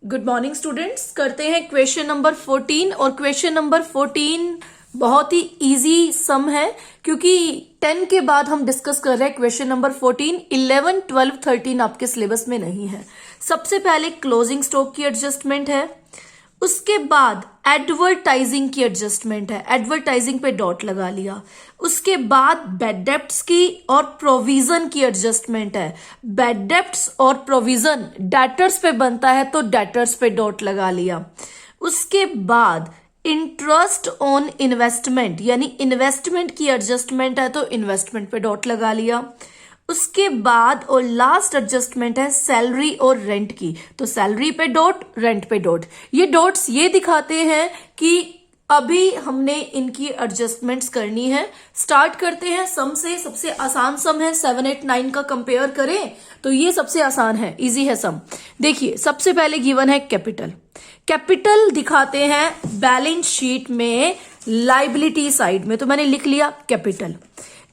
Good morning students. करते हैं question number 14 और क्वेश्चन नंबर 14 बहुत ही इजी सम है क्योंकि 10 के बाद हम डिस्कस कर रहे हैं क्वेश्चन नंबर 14। 11, 12, 13 आपके सिलेबस में नहीं है। सबसे पहले क्लोजिंग स्टॉक की एडजस्टमेंट है, उसके बाद एडवर्टाइजिंग की एडजस्टमेंट है, एडवर्टाइजिंग पे डॉट लगा लिया। उसके बाद बैड डेब्ट्स की और प्रोविजन की एडजस्टमेंट है। बैड डेब्ट्स और प्रोविजन डेटर्स पे बनता है तो डेटर्स पे डॉट लगा लिया। उसके बाद इंटरेस्ट ऑन इन्वेस्टमेंट यानी इन्वेस्टमेंट की एडजस्टमेंट है तो इन्वेस्टमेंट पे डॉट लगा लिया। उसके बाद और लास्ट एडजस्टमेंट है सैलरी और रेंट की, तो सैलरी पे डॉट, रेंट पे डॉट। ये डॉट्स ये दिखाते हैं कि अभी हमने इनकी एडजस्टमेंट्स करनी है। स्टार्ट करते हैं सम से। सबसे आसान सम है 7, 8, 9 का कंपेयर करें तो ये सबसे आसान है, इजी है सम। देखिए सबसे पहले गिवन है कैपिटल। कैपिटल दिखाते हैं बैलेंस शीट में लाइबिलिटी साइड में, तो मैंने लिख लिया कैपिटल।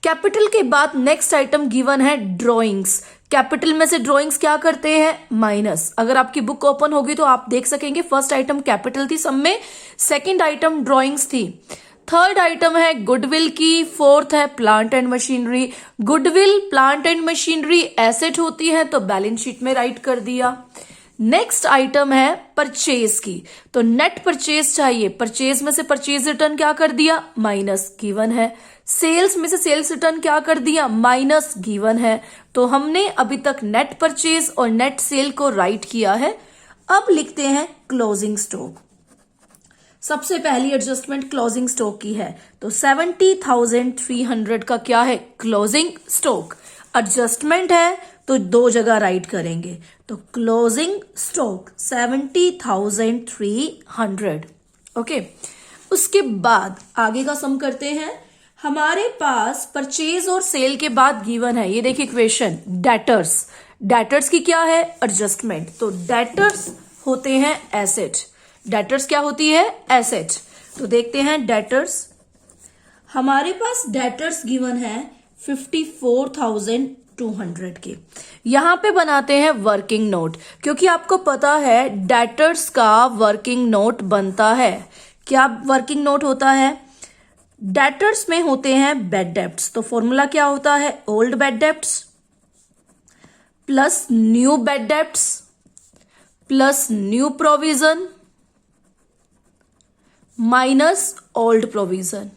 कैपिटल के बाद नेक्स्ट आइटम गिवन है ड्रॉइंग्स। कैपिटल में से ड्रॉइंग्स क्या करते हैं? माइनस। अगर आपकी बुक ओपन होगी तो आप देख सकेंगे फर्स्ट आइटम कैपिटल थी सम में, सेकंड आइटम ड्रॉइंग्स थी, थर्ड आइटम है गुडविल की, फोर्थ है plant and machinery. Goodwill, plant and machinery asset होती है तो बैलेंस शीट में राइट कर दिया। नेक्स्ट आइटम है परचेज की, तो नेट परचेज चाहिए, परचेज में से परचेज रिटर्न क्या कर दिया? माइनस, गिवन है। सेल्स में से सेल्स रिटर्न क्या कर दिया? माइनस, गिवन है। तो हमने अभी तक नेट परचेज और नेट सेल को राइट किया है। अब लिखते हैं क्लोजिंग स्टॉक। सबसे पहली एडजस्टमेंट क्लोजिंग स्टॉक की है, तो 70,300 का क्या है? Closing stock. एडजस्टमेंट है तो दो जगह राइट करेंगे, तो क्लोजिंग स्टॉक 70,300। ओके, उसके बाद आगे का सम करते हैं। हमारे पास परचेज और सेल के बाद गिवन है, ये देखिए क्वेश्चन, डेटर्स। डेटर्स की क्या है? एडजस्टमेंट, तो डेटर्स होते हैं एसेट। डेटर्स क्या होती है? एसेट। तो देखते हैं डेटर्स। हमारे पास डेटर्स गिवन है 54,200 के। यहां पे बनाते हैं वर्किंग नोट, क्योंकि आपको पता है डेटर्स का वर्किंग नोट बनता है। क्या वर्किंग नोट होता है? डेटर्स में होते हैं बैड डेब्ट्स, तो फॉर्मूला क्या होता है? Old bad debts plus new bad debts plus new provision minus old provision.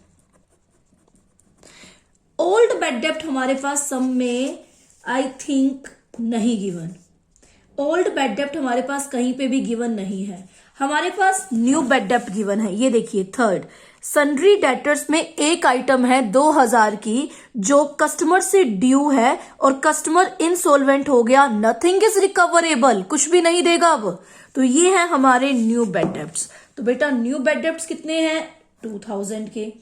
Old bad डेब्ट हमारे पास सम में आई थिंक नहीं गिवन। ओल्ड बैड डेब्ट हमारे पास कहीं पे भी गिवन नहीं है। हमारे पास न्यू बैड डेब्ट गिवन है, ये देखिए थर्ड। सन्ड्री डेटर्स में एक आइटम है 2000 की जो कस्टमर से ड्यू है और कस्टमर इनसॉल्वेंट हो गया, नथिंग इज रिकवरेबल, कुछ भी नहीं देगा अब, तो ये है हमारे न्यू बैड डेब्ट्स। तो बेटा न्यू बैड डेब्ट्स कितने हैं? 2000 के।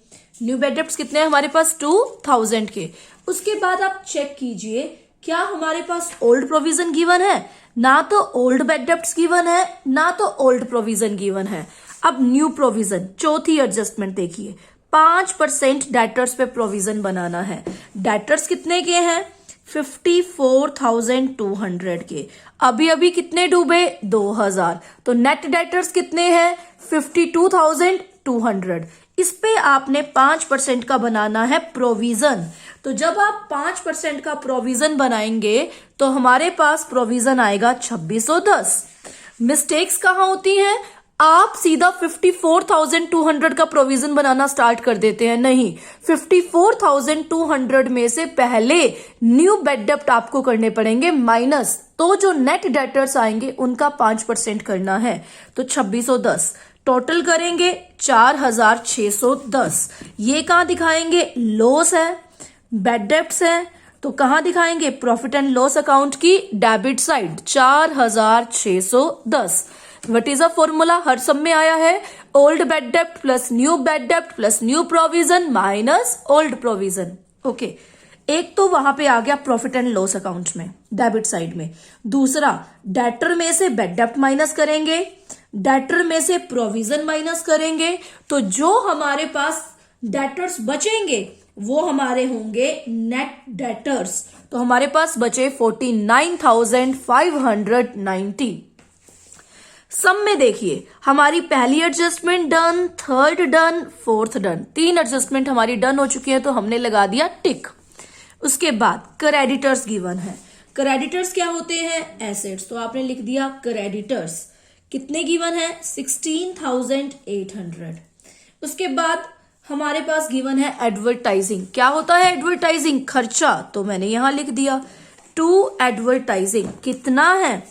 न्यू बैड डेब्ट्स कितने हैं हमारे पास? 2000 के। उसके बाद आप चेक कीजिए क्या हमारे पास ओल्ड प्रोविजन गिवन है? ना तो ओल्ड बैड डेब्ट्स गिवन है ना तो ओल्ड प्रोविजन गिवन है। अब न्यू प्रोविजन, चौथी एडजस्टमेंट देखिए, 5% डेटर्स पे प्रोविजन बनाना है। डेटर्स कितने के हैं? 54,200 के। अभी अभी कितने डूबे? 2000, तो नेट डेटर्स कितने हैं? 52,200। इस पे आपने 5% का बनाना है प्रोविजन। तो जब आप 5% का प्रोविजन बनाएंगे तो हमारे पास प्रोविजन आएगा 2610। मिस्टेक्स कहां होती हैं? आप सीधा 54,200 का प्रोविजन बनाना स्टार्ट कर देते हैं। नहीं, 54,200 में से पहले न्यू बैड डेब्ट आपको करने पड़ेंगे माइनस, तो जो नेट डेटर्स आएंगे उनका 5% करना है, तो 2610। टोटल करेंगे 4,610। ये कहां दिखाएंगे? लॉस है, बैड डेब्ट्स है, तो कहां दिखाएंगे? प्रॉफिट एंड लॉस अकाउंट की debit side, 4,610। What is a formula? हर सम में आया है, ओल्ड बैड डेब्ट प्लस न्यू बैड डेब्ट plus new provision minus old provision. Okay, एक तो वहां पे आ गया प्रॉफिट एंड लॉस अकाउंट में, डेबिट साइड में। दूसरा, डेटर में से बैड डेब्ट माइनस करेंगे, डेटर में से प्रोविजन माइनस करेंगे, तो जो हमारे पास डेटर्स बचेंगे वो हमारे होंगे नेट डेटर्स। तो हमारे पास बचे 49,590। सम में देखिए हमारी पहली adjustment done, third done, fourth done, 3 adjustment हमारी डन हो चुकी है तो हमने लगा दिया टिक। उसके बाद क्रेडिटर्स गिवन है। क्रेडिटर्स क्या होते हैं? एसेट्स। तो आपने लिख दिया क्रेडिटर्स कितने गिवन है? 16,800। उसके बाद हमारे पास गिवन है एडवर्टाइजिंग। क्या होता है एडवर्टाइजिंग? खर्चा। तो मैंने यहां लिख दिया टू एडवर्टाइजिंग कितना है?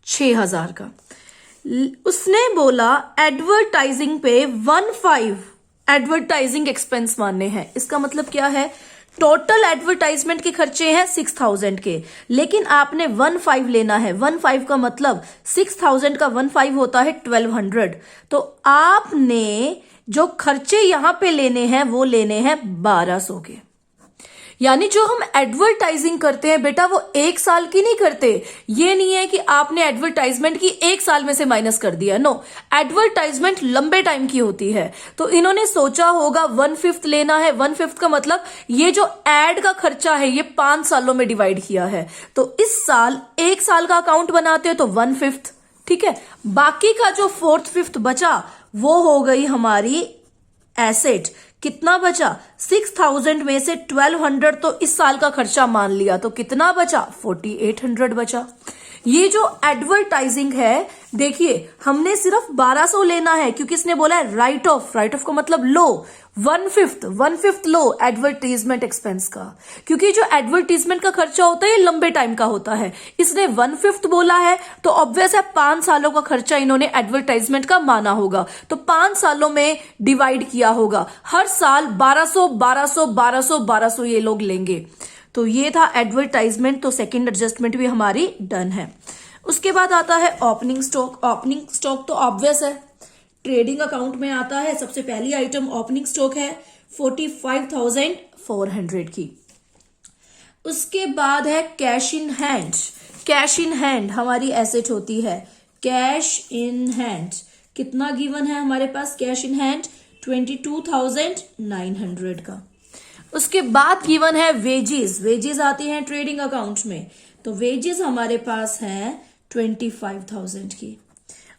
6,000 का। उसने बोला एडवर्टाइजिंग पे 15 एडवर्टाइजिंग एक्सपेंस मानने हैं। इसका मतलब क्या है? टोटल एडवर्टाइजमेंट के खर्चे हैं 6,000 के, लेकिन आपने 15 लेना है। 15 का मतलब 6,000 का 15 होता है 1200। तो आपने जो खर्चे यहां पे लेने हैं वो लेने हैं 1200 के। यानी जो हम एडवर्टाइजिंग करते हैं बेटा वो 1 साल की नहीं करते। ये नहीं है कि आपने एडवर्टाइजमेंट की 1 साल में से माइनस कर दिया। नो, एडवर्टाइजमेंट लंबे टाइम की होती है। तो इन्होंने सोचा होगा 1/5 लेना है। 1/5 का मतलब ये जो एड का खर्चा है ये 5 सालों में डिवाइड किया है। तो इस साल 1 साल का अकाउंट बनाते हो तो 1/5, ठीक है। बाकी का जो 4th 5th बचा वो हो गई हमारी एसेट। कितना बचा? 6,000 में से 1200 तो इस साल का खर्चा मान लिया, तो कितना बचा? 4,800 बचा। ये जो एडवर्टाइजिंग है देखिए हमने सिर्फ 1200 लेना है क्योंकि इसने बोला है राइट ऑफ। राइट ऑफ का मतलब लो। 1/5 लो एडवर्टीजमेंट एक्सपेंस का, क्योंकि जो एडवर्टीजमेंट का खर्चा होता है ये लंबे टाइम का होता है। इसने 1/5 बोला है तो ऑब्वियस है 5 सालों का खर्चा इन्होंने एडवर्टाइजमेंट का माना होगा। तो 5 सालों में डिवाइड किया होगा। हर साल 1200 1200 1200 1200 ये लोग लेंगे। तो ये था एडवर्टाइजमेंट। तो सेकंड एडजस्टमेंट भी हमारी डन है। उसके बाद आता है ओपनिंग स्टॉक। ओपनिंग स्टॉक तो ऑब्वियस है ट्रेडिंग अकाउंट में आता है। सबसे पहली आइटम ओपनिंग स्टॉक है 45,400 की। उसके बाद है cash in hand. Cash in hand हमारी एसेट होती है। कैश इन हैंड कितना गिवन है हमारे पास? कैश इन हैंड 22,900 का। उसके बाद गिवन है वेजेस। वेजेस आती हैं ट्रेडिंग अकाउंट में, तो वेजेस हमारे पास है 25,000 की।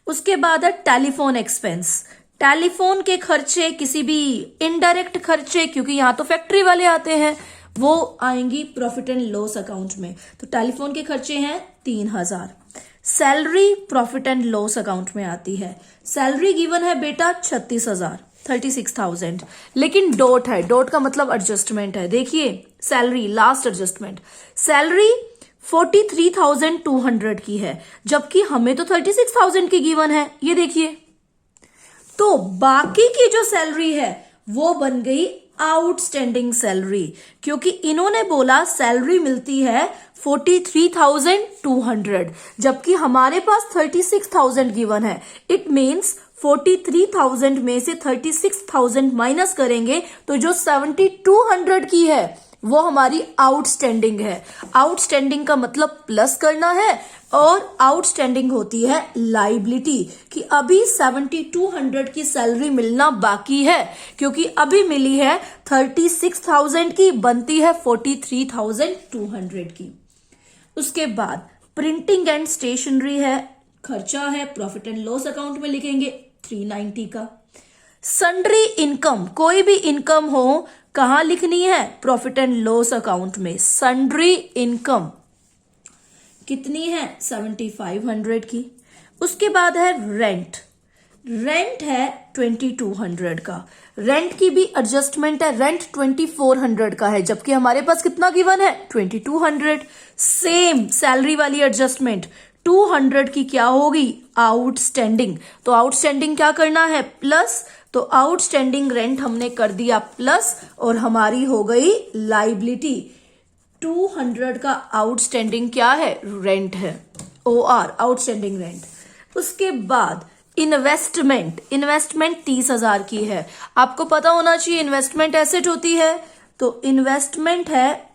उसके बाद है टेलीफोन एक्सपेंस। टेलीफोन के खर्चे, किसी भी इनडायरेक्ट खर्चे, क्योंकि यहां तो फैक्ट्री वाले आते हैं, वो आएंगी प्रॉफिट एंड लॉस अकाउंट में। तो टेलीफोन के खर्चे हैं 3,000। Salary profit and loss account में आती है। सैलरी गिवन है बेटा 36,000 36,000, लेकिन डॉट है। डॉट का मतलब एडजस्टमेंट है। देखिए सैलरी लास्ट एडजस्टमेंट, सैलरी 43,200 की है, जबकि हमें तो 36,000 की गिवन है। ये देखिए, तो बाकी की जो सैलरी है वो बन गई आउटस्टैंडिंग सैलरी, क्योंकि इन्होंने बोला सैलरी मिलती है 43,200, जबकि हमारे पास 36,000 गिवन है। इट मीन्स 43,000 में से 36,000 माइनस करेंगे तो जो 7,200 की है वो हमारी आउटस्टैंडिंग है। आउटस्टैंडिंग का मतलब प्लस करना है, और आउटस्टैंडिंग होती है लाइबिलिटी, कि अभी 7,200 की सैलरी मिलना बाकी है, क्योंकि अभी मिली है 36,000 की, बनती है 43,200 की। उसके बाद प्रिंटिंग एंड स्टेशनरी है, खर्चा है, प्रॉफिट एंड लॉस अकाउंट में लिखेंगे 390 का। सन्ड्री इनकम, कोई भी इनकम हो, कहां लिखनी है? प्रॉफिट एंड लॉस अकाउंट में। सन्ड्री इनकम कितनी है? 7,500 की। उसके बाद है रेंट। रेंट है 2,200 का। रेंट की भी एडजस्टमेंट है। रेंट 2,400 का है, जबकि हमारे पास कितना गिवन है? 2,200। सेम सैलरी वाली एडजस्टमेंट 200 की क्या होगी? आउटस्टैंडिंग। तो आउटस्टैंडिंग क्या करना है? प्लस। तो आउटस्टैंडिंग रेंट हमने कर दिया प्लस, और हमारी हो गई लाइबिलिटी। 200 का आउटस्टैंडिंग क्या है? रेंट है। OR outstanding rent. उसके बाद इन्वेस्टमेंट। इन्वेस्टमेंट 30,000 की है। आपको पता होना चाहिए इन्वेस्टमेंट एसेट होती है, तो इन्वेस्टमेंट है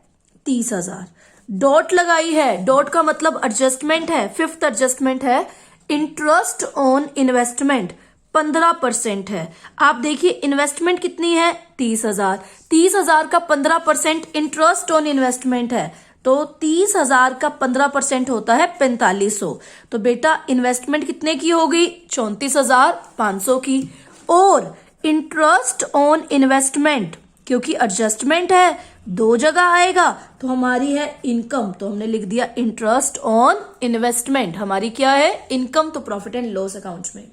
30,000। डॉट लगाई है, डॉट का मतलब एडजस्टमेंट है। 5th एडजस्टमेंट है इंटरेस्ट ऑन इन्वेस्टमेंट 15% है। आप देखिए इन्वेस्टमेंट कितनी है? 30,000। 30,000 का 15% इंटरेस्ट ऑन इन्वेस्टमेंट है, तो 30,000 का 15% होता है 4500। तो बेटा इन्वेस्टमेंट कितने की हो गई? 34,500 की। और इंटरेस्ट ऑन इन्वेस्टमेंट, क्योंकि एडजस्टमेंट है दो जगह आएगा, तो हमारी है इनकम, तो हमने लिख दिया इंटरेस्ट ऑन इन्वेस्टमेंट। हमारी क्या है? इनकम। तो प्रॉफिट एंड लॉस अकाउंट में।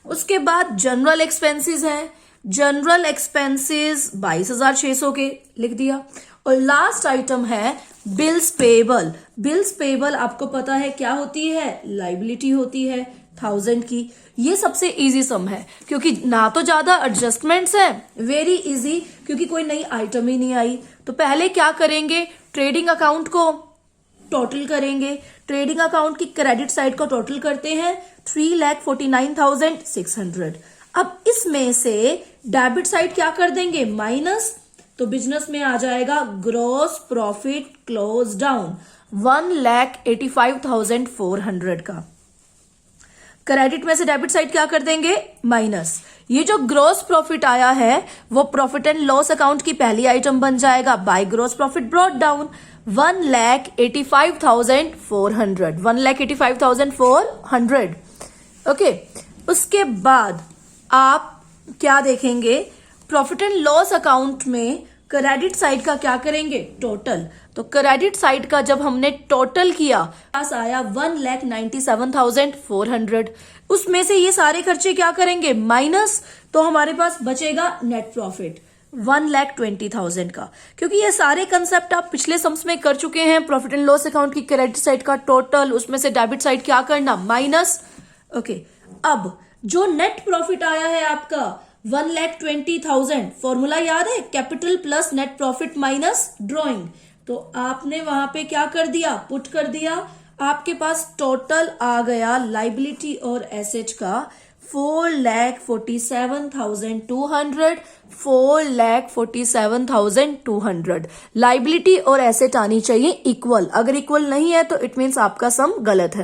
उसके बाद जनरल एक्सपेंसेस हैं। जनरल एक्सपेंसेस 22,600 के लिख दिया। और लास्ट आइटम है बिल्स पेएबल। बिल्स पेएबल आपको पता है क्या होती है? लाइबिलिटी होती है 1000 की। ये सबसे इजी सम है क्योंकि ना तो ज्यादा एडजस्टमेंट्स है, वेरी इजी, क्योंकि कोई नई आइटम ही नहीं आई। तो पहले क्या करेंगे? ट्रेडिंग अकाउंट को टोटल करेंगे। ट्रेडिंग अकाउंट की क्रेडिट साइड को टोटल करते हैं 3,49,600। अब इसमें से डेबिट साइड क्या कर देंगे? माइनस। तो बिजनेस में आ जाएगा ग्रॉस प्रॉफिट क्लोज डाउन 1,85,400 का। क्रेडिट में से डेबिट साइड क्या कर देंगे? माइनस। ये जो ग्रॉस प्रॉफिट आया है वो प्रॉफिट एंड लॉस अकाउंट की पहली आइटम बन जाएगा by gross profit brought down 1,85,400। 1,85,400। Okay. उसके बाद आप क्या देखेंगे? प्रॉफिट एंड लॉस अकाउंट में क्रेडिट साइड का क्या करेंगे? टोटल। तो क्रेडिट साइड का जब हमने टोटल किया पास आया 1,97,400। उसमें से ये सारे खर्चे क्या करेंगे? माइनस। तो हमारे पास बचेगा नेट प्रॉफिट 1,20,000 का। क्योंकि ये सारे कंसेप्ट आप पिछले सम्स में कर चुके हैं। प्रॉफिट एंड लॉस अकाउंट की क्रेडिट साइड का टोटल, उसमें से डेबिट साइड क्या करना? माइनस। ओके। अब जो नेट प्रॉफिट आया है आपका 1,20,000, फॉर्मूला याद है? Capital plus net profit minus drawing. तो आपने वहां पे क्या कर दिया? पुट कर दिया। आपके पास टोटल आ गया लाइबिलिटी और एसेट का 4,47,200। 4,47,200। लाइबिलिटी और एसेट आनी चाहिए इक्वल। अगर इक्वल नहीं है तो इट मीन्स आपका सम गलत है।